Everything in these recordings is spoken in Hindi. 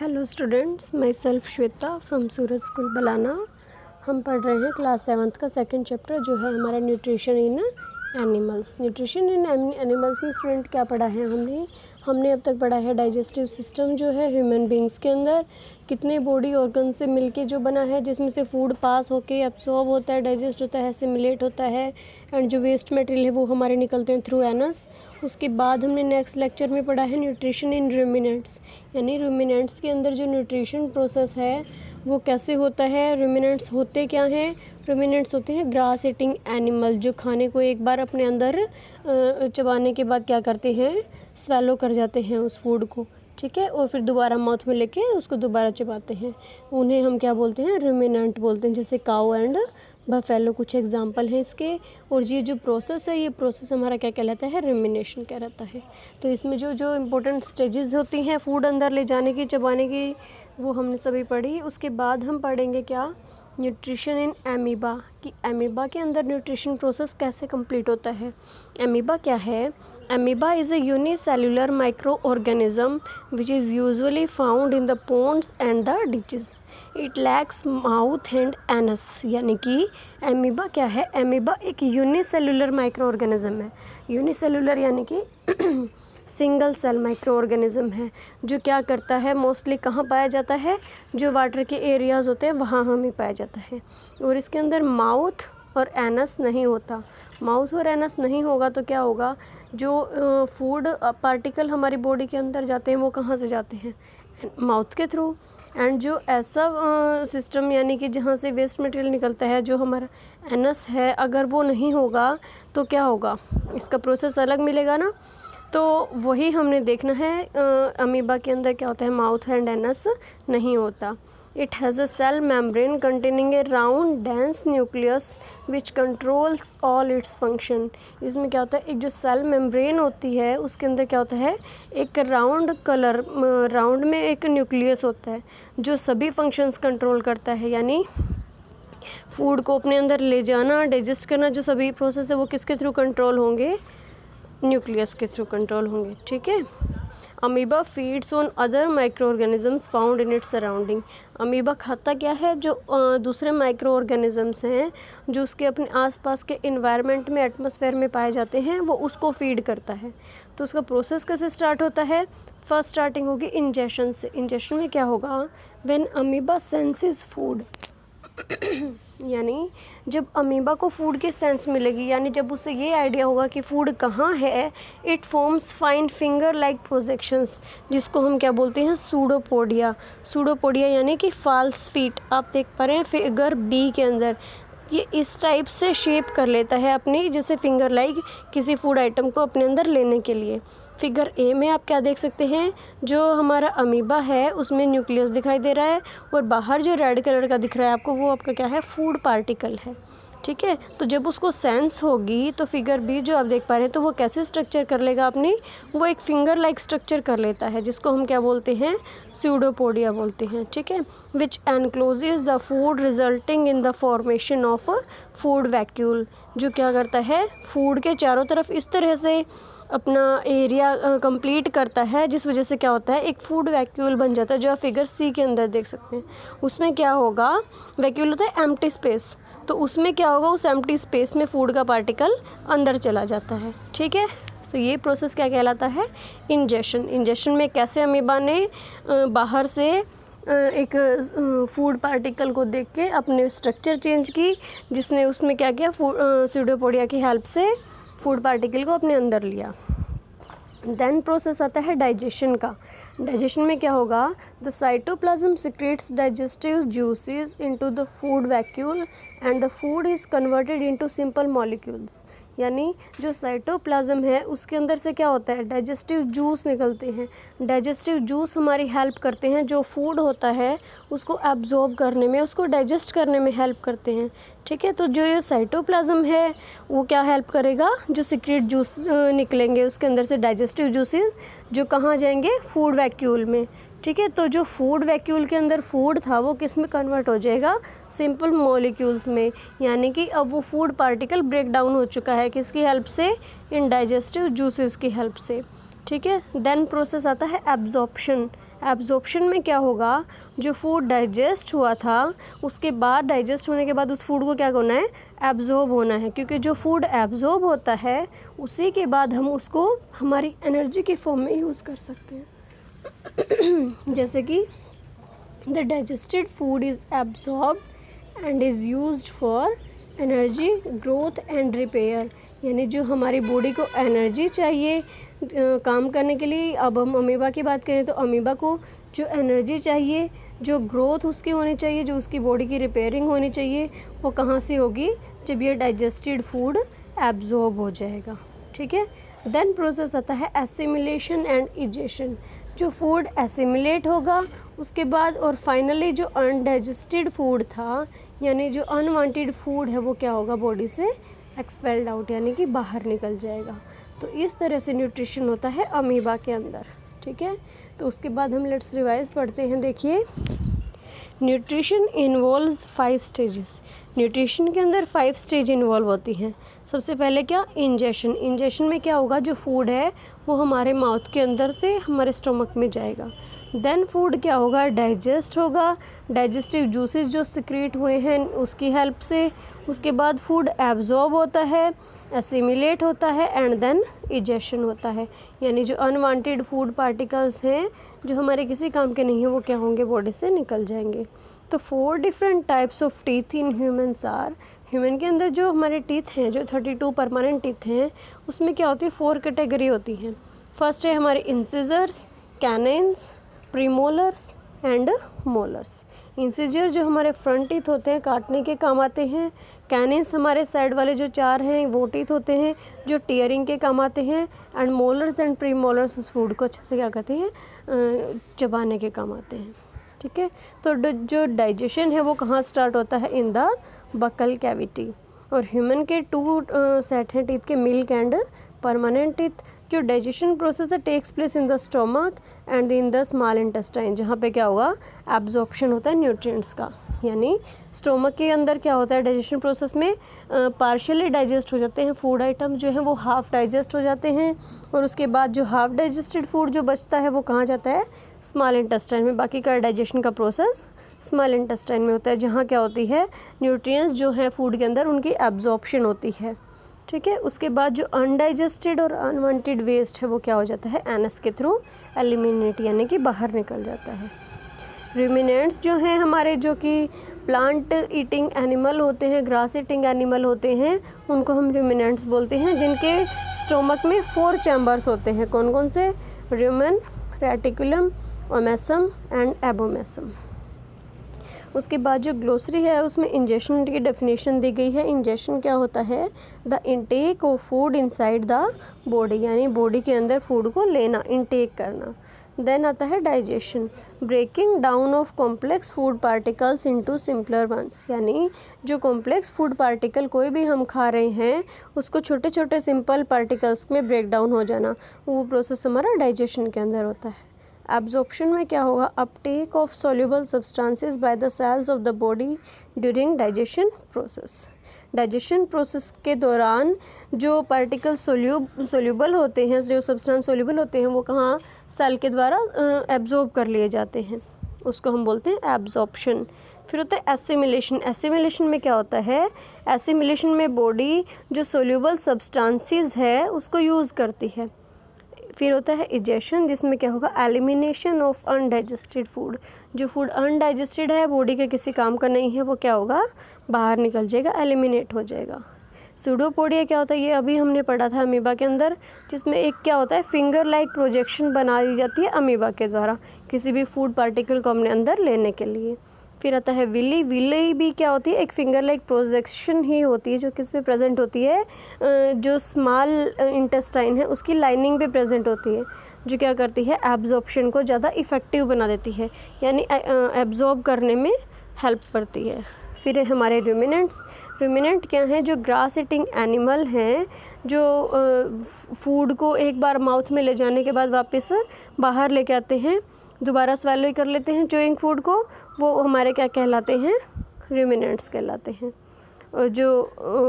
Hello students, myself Shweta from Suraj school Balana. हम पढ़ रहे हैं क्लास 7th का सेकंड चैप्टर जो है हमारा nutrition in animals. Nutrition in animals में स्टूडेंट क्या पढ़ा है हमने अब तक पढ़ा है डाइजेस्टिव सिस्टम जो है ह्यूमन बींग्स के अंदर कितने बॉडी ऑर्गन से मिलके जो बना है, जिसमें से फूड पास होके एब्सॉर्ब होता है, डाइजेस्ट होता है, एसिमिलेट होता है एंड जो वेस्ट मटेरियल है वो हमारे निकलते हैं थ्रू एनस। उसके बाद हमने नेक्स्ट लेक्चर में पढ़ा है न्यूट्रिशन इन रूमिनेंट्स, यानी रूमिनेंट्स के अंदर जो न्यूट्रिशन प्रोसेस है वो कैसे होता है। रूमिनेंट्स होते क्या हैं? रूमिनेंट्स होते हैं ग्रास ईटिंग एनिमल जो खाने को एक बार अपने अंदर चबाने के बाद क्या करते हैं, स्वेलो कर जाते हैं उस फूड को, ठीक है, और फिर दोबारा माउथ में लेके उसको दोबारा चबाते हैं। उन्हें हम क्या बोलते हैं? रूमिनेंट बोलते हैं। जैसे काऊ एंड बफेलो कुछ एग्जांपल हैं इसके। और ये जो प्रोसेस है, ये प्रोसेस हमारा क्या कहलाता है? रूमिनेशन कहलाता है। तो इसमें जो जो इम्पोर्टेंट स्टेजेस होती हैं फूड अंदर ले जाने की, चबाने की, वो हमने सभी पढ़ी। उसके बाद हम पढ़ेंगे क्या? न्यूट्रिशन इन एमीबा, कि एमीबा के अंदर न्यूट्रिशन प्रोसेस कैसे कंप्लीट होता है। एमीबा क्या है? Amoeba is a unicellular micro organism which is usually found in the ponds and the ditches. It lacks mouth and anus. यानी कि एमीबा क्या है? एमीबा एक यूनिसेल्युलर माइक्रो ऑर्गेनिज्म है। यूनिसेल्युलर यानी कि सिंगल सेल माइक्रो ऑर्गेनिज्म है जो क्या करता है, मोस्टली कहाँ पाया जाता है? जो वाटर के एरियाज़ होते हैं वहाँ हमें पाया जाता है। और इसके अंदर माउथ और एनस नहीं होता। माउथ और एनस नहीं होगा तो क्या होगा? जो फूड पार्टिकल हमारी बॉडी के अंदर जाते हैं वो कहाँ से जाते हैं? माउथ के थ्रू। एंड जो ऐसा सिस्टम यानी कि जहाँ से वेस्ट मटेरियल निकलता है, जो हमारा एनस है, अगर वो नहीं होगा तो क्या होगा? इसका प्रोसेस अलग मिलेगा ना। तो वही हमने देखना है। अमीबा के अंदर क्या होता है? माउथ एंड एनस नहीं होता। It has a cell membrane containing a round dense nucleus which controls all its function. इसमें क्या होता है? एक जो सेल मेम्ब्रेन होती है उसके अंदर क्या होता है? एक राउंड में एक न्यूक्लियस होता है जो सभी फंक्शंस कंट्रोल करता है। यानी फूड को अपने अंदर ले जाना, डाइजेस्ट करना, जो सभी प्रोसेस है वो किसके थ्रू कंट्रोल होंगे? न्यूक्लियस के थ्रू कंट्रोल होंगे, ठीक है। Amoeba feeds on other micro organisms found in its surrounding. Amoeba खाता क्या है? जो दूसरे माइक्रो ऑर्गेनिजम्स हैं जो उसके अपने आसपास के इन्वायरमेंट में, एटमॉस्फेयर में पाए जाते हैं, वो उसको फीड करता है। तो उसका प्रोसेस कैसे स्टार्ट होता है? फर्स्ट स्टार्टिंग होगी इंजेशन से। इंजेशन में क्या होगा? व्हेन अमीबा सेंसेस फूड यानी जब अमीबा को फूड की सेंस मिलेगी, यानी जब उसे ये आइडिया होगा कि फूड कहाँ है, it forms fine finger like projections, जिसको हम क्या बोलते हैं? सूडोपोडिया। सूडोपोडिया यानी कि फॉल्स फीट। आप देख पा रहे हैं फिगर बी के अंदर, ये इस टाइप से शेप कर लेता है अपनी, जैसे फिंगर लाइक किसी फूड आइटम को अपने अंदर लेने के लिए। फिगर ए में आप क्या देख सकते हैं? जो हमारा अमीबा है उसमें न्यूक्लियस दिखाई दे रहा है और बाहर जो रेड कलर का दिख रहा है आपको, वो आपका क्या है? फूड पार्टिकल है, ठीक है। तो जब उसको सेंस होगी तो फिगर बी जो आप देख पा रहे हैं, तो वो कैसे स्ट्रक्चर कर लेगा अपनी? वो एक फिंगर लाइक स्ट्रक्चर कर लेता है जिसको हम क्या बोलते हैं? स्यूडोपोडिया बोलते हैं, ठीक है। Which encloses the food resulting in the formation of food vacuole, जो क्या करता है? फूड के चारों तरफ इस तरह से अपना एरिया कंप्लीट करता है, जिस वजह से क्या होता है? एक फूड वैक्यूल बन जाता है, जो आप फिगर सी के अंदर देख सकते हैं। उसमें क्या होगा? वैक्यूल होता है एम्प्टी स्पेस, तो उसमें क्या होगा? उस एम्प्टी स्पेस में फूड का पार्टिकल अंदर चला जाता है, ठीक है। तो ये प्रोसेस क्या कहलाता है? इंजेशन। इंजेशन में कैसे अमीबा ने बाहर से एक फूड पार्टिकल को देख के अपने स्ट्रक्चर चेंज की, जिसने उसमें क्या किया? स्यूडोपोडिया की हेल्प से फूड पार्टिकल को अपने अंदर लिया। देन प्रोसेस आता है डाइजेशन का। डाइजेशन में क्या होगा? The cytoplasm secretes digestive juices into the food vacuole and the food is converted into simple molecules. यानी जो साइटोप्लाज्म है उसके अंदर से क्या होता है? डाइजेस्टिव जूस निकलते हैं। डाइजेस्टिव जूस हमारी हेल्प करते हैं, जो फूड होता है उसको एब्जॉर्ब करने में, उसको डाइजेस्ट करने में हेल्प करते हैं, ठीक है। तो जो ये साइटोप्लाज्म है वो क्या हेल्प करेगा? जो सीक्रेट जूस निकलेंगे उसके अंदर से, डाइजेस्टिव जूसेस, जो कहाँ जाएंगे? फूड वैक्यूल में, ठीक है। तो जो फूड वैक्यूल के अंदर फूड था वो किस में कन्वर्ट हो जाएगा? सिंपल मॉलिक्यूल्स में। यानी कि अब वो फूड पार्टिकल ब्रेक डाउन हो चुका है, किसकी हेल्प से? इन डाइजेस्टिव जूसेस की हेल्प से, ठीक है। देन प्रोसेस आता है एब्जॉर्प्शन। एब्जॉर्प्शन में क्या होगा, जो फूड डाइजेस्ट हुआ था उसके बाद, डाइजेस्ट होने के बाद उस फूड को क्या होना है, एब्जॉर्ब होना है, क्योंकि जो फूड एब्जॉर्ब होता है उसी के बाद हम उसको हमारी एनर्जी के फॉर्म में यूज़ कर सकते हैं। जैसे कि the digested food is absorbed and is used for energy, growth and repair, यानी जो हमारी बॉडी को एनर्जी चाहिए काम करने के लिए। अब हम अमीबा की बात करें तो अमीबा को जो एनर्जी चाहिए, जो ग्रोथ उसकी होनी चाहिए, जो उसकी बॉडी की रिपेयरिंग होनी चाहिए, वो कहाँ से होगी, जब ये डाइजेस्टेड फूड एब्जॉर्ब हो जाएगा। ठीक है। देन प्रोसेस आता है एसिमिलेशन एंड इजेशन। जो फूड एसिमिलेट होगा उसके बाद, और फाइनली जो अनडाइजेस्टेड फूड था, यानी जो अनवांटेड फूड है, वो क्या होगा, बॉडी से एक्सपेल्ड आउट, यानी कि बाहर निकल जाएगा। तो इस तरह से न्यूट्रिशन होता है अमीबा के अंदर। ठीक है। तो उसके बाद हम लेट्स रिवाइज पढ़ते हैं। देखिए, न्यूट्रिशन इन्वॉल्व्स 5 स्टेजेस। न्यूट्रिशन के अंदर 5 स्टेज इन्वॉल्व होती हैं। सबसे पहले क्या, इंजेशन। इंजेशन में क्या होगा, जो फूड है वो हमारे माउथ के अंदर से हमारे स्टमक में जाएगा। देन फूड क्या होगा, डाइजेस्ट होगा, डाइजेस्टिव जूसेस जो सिक्रीट हुए हैं उसकी हेल्प से। उसके बाद फूड एब्जॉर्ब होता है, एसिमिलेट होता है एंड देन इजेशन होता है, यानी जो अनवांटेड फूड पार्टिकल्स हैं जो हमारे किसी काम के नहीं हैं वो क्या होंगे, बॉडी से निकल जाएंगे। तो 4 different types of teeth in humans are. Human के अंदर जो हमारे टीथ हैं, जो 32 परमानेंट टीथ हैं, उसमें क्या होती है, 4 कैटेगरी होती हैं। फर्स्ट है हमारे incisors, canines, premolars and molars. Incisor जो हमारे फ्रंट टीथ होते हैं, काटने के काम आते हैं। कैनिन्स हमारे साइड वाले जो 4 हैं वो टीथ होते हैं जो टीयरिंग के काम आते हैं। एंड मोलर्स एंड प्रीमोलर्स उस फूड को अच्छे से क्या करते हैं, चबाने के काम आते हैं। ठीक है। तो जो डाइजेशन है वो कहाँ स्टार्ट होता है, इन द बकल कैविटी। और ह्यूमन के 2 सेट हैं टीथ के, मिल्क एंड परमानेंट टीथ। जो डाइजेशन प्रोसेस है takes place in the stomach and in the small intestine, जहाँ पे क्या होगा, एब्जॉर्प्शन होता है न्यूट्रिएंट्स का। यानी स्टोमक के अंदर क्या होता है, डाइजेशन प्रोसेस में पार्शियली डाइजेस्ट हो जाते हैं फूड आइटम जो हैं, वो हाफ डाइजेस्ट हो जाते हैं। और उसके बाद जो हाफ डाइजेस्टेड फूड जो बचता है वो कहाँ जाता है, स्मॉल इंटेस्टाइन में। बाकी का डाइजेशन का प्रोसेस स्मॉल इंटेस्टाइन में होता है, जहाँ क्या होती है, न्यूट्रिएंट्स जो है फूड के अंदर उनकी एब्जॉर्प्शन होती है। ठीक है। उसके बाद जो अनडाइजेस्टेड और अनवांटेड वेस्ट है वो क्या हो जाता है, एनस के थ्रू एलिमिनेट, यानी कि बाहर निकल जाता है। रूमिनेंट्स जो हैं हमारे, जो कि प्लांट ईटिंग एनिमल होते हैं, ग्रास ईटिंग एनिमल होते हैं, उनको हम रूमिनेंट्स बोलते हैं, जिनके स्टोमक में 4 चैम्बर्स होते हैं। कौन कौन से, rumen, reticulum, omasum and abomasum. उसके बाद जो ग्लोसरी है उसमें इंजेशन की डेफिनेशन दी गई है। इंजेशन क्या होता है, the intake of food inside the body, यानी बॉडी के अंदर फूड को लेना, इनटेक करना। देन आता है digestion, breaking down of complex food particles into simpler ones, यानी जो कॉम्प्लेक्स फूड पार्टिकल कोई भी हम खा रहे हैं उसको छोटे छोटे सिंपल पार्टिकल्स में ब्रेक डाउन हो जाना, वो प्रोसेस हमारा डाइजेशन के अंदर होता है। एब्जॉर्प्शन में क्या होगा, uptake of soluble substances by the cells of the body during digestion process. Digestion process के दौरान जो पार्टिकल सोल्यूबल होते हैं, जो सब्सटेंस सोल्यूबल होते हैं, वो कहाँ, सेल के द्वारा एब्जॉर्ब कर लिए जाते हैं, उसको हम बोलते हैं एब्जॉर्प्शन। फिर होता है एसिमिलेशन। एसिमिलेशन में क्या होता है, एसिमिलेशन में बॉडी जो सोल्यूबल सब्सटेंसेस है उसको यूज़ करती है। फिर होता है इजेशन, जिसमें क्या होगा, एलिमिनेशन ऑफ अनडाइजेस्टेड फूड। जो फूड अनडाइजेस्टेड है, बॉडी के किसी काम का नहीं है, वो क्या होगा, बाहर निकल जाएगा, एलिमिनेट हो जाएगा। सूडोपोडिया क्या होता है, ये अभी हमने पढ़ा था अमीबा के अंदर, जिसमें एक क्या होता है, फिंगर लाइक प्रोजेक्शन बना दी जाती है अमीबा के द्वारा किसी भी फूड पार्टिकल को अपने अंदर लेने के लिए। फिर आता है विली। विली भी क्या होती है, एक फिंगर लाइक प्रोजेक्शन ही होती है, जो किस पे प्रेजेंट होती है, जो स्मॉल इंटेस्टाइन है उसकी लाइनिंग पे प्रेजेंट होती है, जो क्या करती है, एब्जॉर्प्शन को ज़्यादा इफ़ेक्टिव बना देती है, यानी एब्जॉर्ब करने में हेल्प करती है। फिर है हमारे रूमिनेंट्स। रूमिनेंट क्या हैं, जो ग्रास ईटिंग एनिमल हैं, जो फूड को एक बार माउथ में ले जाने के बाद वापस बाहर लेके आते हैं, दोबारा स्वैलो कर लेते हैं चोइंग फूड को, वो हमारे क्या कहलाते हैं, रूमिनेंट्स कहलाते हैं। और जो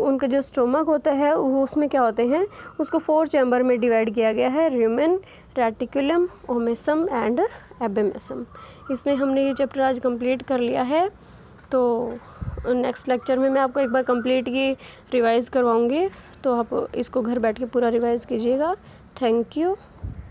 उनका जो स्टोमक होता है वो उसमें क्या होते हैं, उसको 4 चैम्बर में डिवाइड किया गया है, रूमेन, रेटिकुलम, ओमेसम एंड एबिमेसम। इसमें हमने ये चैप्टर आज कंप्लीट कर लिया है। तो नेक्स्ट लेक्चर में मैं आपको एक बार कंप्लीट ये रिवाइज़ करवाऊँगी, तो आप इसको घर बैठ के पूरा रिवाइज़ कीजिएगा। Thank you.